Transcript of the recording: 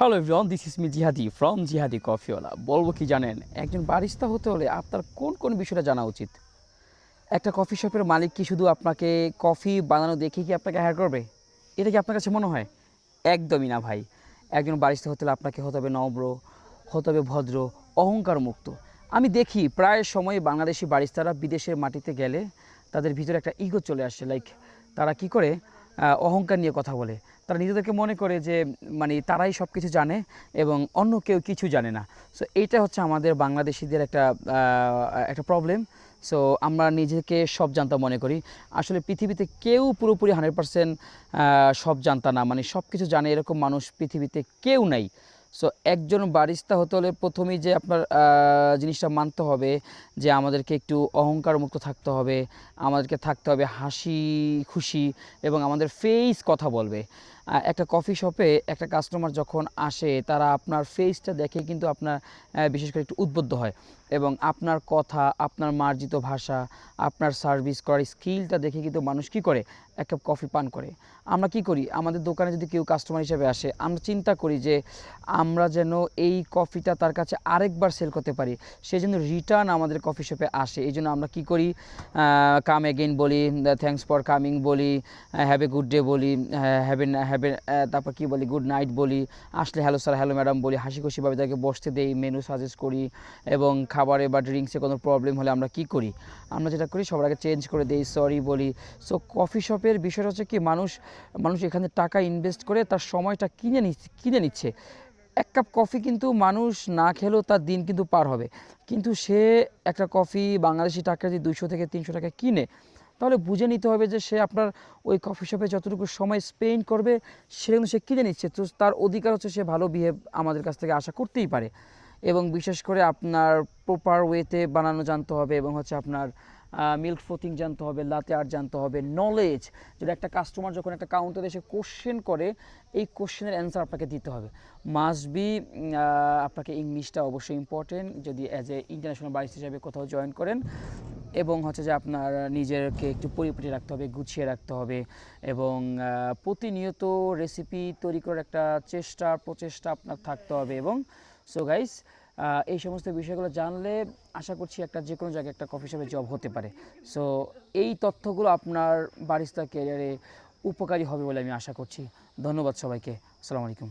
Hello everyone, this is me জিহাদি from জিহাদি কফিওয়ালা। বলবো কি জানেন, একজন বারিস্তা হতে হলে আপনার কোন কোন বিষয়টা জানা উচিত। একটা কফি শপের মালিক কি শুধু আপনাকে কফি বানানো দেখে কি আপনাকে হায়ার করবে? এটা কি আপনার কাছে মনে হয়? একদমই না ভাই। একজন বারিস্তা হতে হলে আপনাকে হতে হবে নম্র, হতে হবে ভদ্র, অহংকার মুক্ত। আমি দেখি প্রায় সময় বাংলাদেশি বারিস্তারা বিদেশের মাটিতে গেলে তাদের ভিতরে একটা ইগো চলে আসে। লাইক তারা কি করে অহংকার নিয়ে কথা বলে। তারা নিজেদেরকে মনে করে যে মানে তারাই সব কিছু জানে এবং অন্য কেউ কিছু জানে না। সো এইটা হচ্ছে আমাদের বাংলাদেশিদের একটা প্রবলেম। সো আমরা নিজেকে সব জানতা মনে করি। আসলে পৃথিবীতে কেউ পুরোপুরি 100% সব জানতা না, মানে সব কিছু জানে এরকম মানুষ পৃথিবীতে কেউ নাই। সো একজন বারিস্তা হতে হলে প্রথমেই যে আপনার জিনিসটা মানতে হবে যে আমাদেরকে একটু অহংকার মুক্ত থাকতে হবে, আমাদেরকে থাকতে হবে হাসি খুশি এবং আমাদের ফেস কথা বলবে। একটা কফি শপে একটা কাস্টমার যখন আসে তারা আপনার ফেসটা দেখে কিন্তু আপনার বিশেষ করে একটু উদ্বুদ্ধ হয় এবং আপনার কথা, আপনার মার্জিত ভাষা, আপনার সার্ভিস করার স্কিলটা দেখে কিন্তু মানুষ কী করে, এক কাপ কফি পান করে। আমরা কি করি, আমাদের দোকানে যদি কেউ কাস্টমার হিসেবে আসে আমরা চিন্তা করি যে আমরা যেন এই কফিটা তার কাছে আরেকবার সেল করতে পারি, সে যেন রিটার্ন আমাদের কফি শপে আসে। এই জন্য আমরা কী করি, কাম এগেইন বলি, থ্যাঙ্কস ফর কামিং বলি, হ্যাভ এ গুড ডে বলি, তারপর কী বলি, গুড নাইট বলি, আসলে হ্যালো স্যার হ্যালো ম্যাডাম বলি, হাসি খুশিভাবে তাকে বসতে দেই, মেনু সাজেস্ট করি এবং খাবারে বা ড্রিঙ্কসে কোনো প্রবলেম হলে আমরা কি করি, আমরা যেটা করি সবার আগে চেঞ্জ করে দেই, সরি বলি। সো কফি শপের বিষয়টা হচ্ছে কি, মানুষ এখানে টাকা ইনভেস্ট করে তার সময়টা কিনে নিচ্ছে। এক কাপ কফি কিন্তু মানুষ না খেলেও তার দিন কিন্তু পার হবে, কিন্তু সে একটা কফি বাংলাদেশি টাকা যদি 200 থেকে 300 টাকা কিনে, তাহলে বুঝে নিতে হবে যে সে আপনার ওই কফি শপে যতটুকু সময় স্পেন্ড করবে সেটা কিন্তু সে কিনে নিচ্ছে। তো তার অধিকার হচ্ছে সে ভালো বিহেভ আমাদের কাছ থেকে আশা করতেই পারে। এবং বিশেষ করে আপনার প্রপার ওয়েতে বানানো জানতে হবে এবং হচ্ছে আপনার মিল্ক ফ্রোথিং জানতে হবে, লাতে আর্ট জানতে হবে, নলেজ, যেটা একটা কাস্টমার যখন একটা কাউন্টারে এসে কোশ্চেন করে এই কোশ্চেনের অ্যান্সার আপনাকে দিতে হবে। মাস্ট বি আপনাকে ইংলিশটা অবশ্যই ইম্পর্টেন্ট যদি অ্যাজ এ ইন্টারন্যাশনাল বারিস্তা হিসেবে কোথাও জয়েন করেন, এবং হচ্ছে যে আপনার নিজেকে একটু পরিপাটি রাখতে হবে, গুছিয়ে রাখতে হবে এবং প্রতিনিয়ত রেসিপি তৈরি করার একটা প্রচেষ্টা আপনার থাকতে হবে। এবং সো গাইস, এই সমস্ত বিষয়গুলো জানলে আশা করছি একটা যে কোনো জায়গায় একটা কফি শপে জব হতে পারে। সো এই তথ্যগুলো আপনার বারিস্তা ক্যারিয়ারে উপকারী হবে বলে আমি আশা করছি। ধন্যবাদ সবাইকে। আসসালামু আলাইকুম।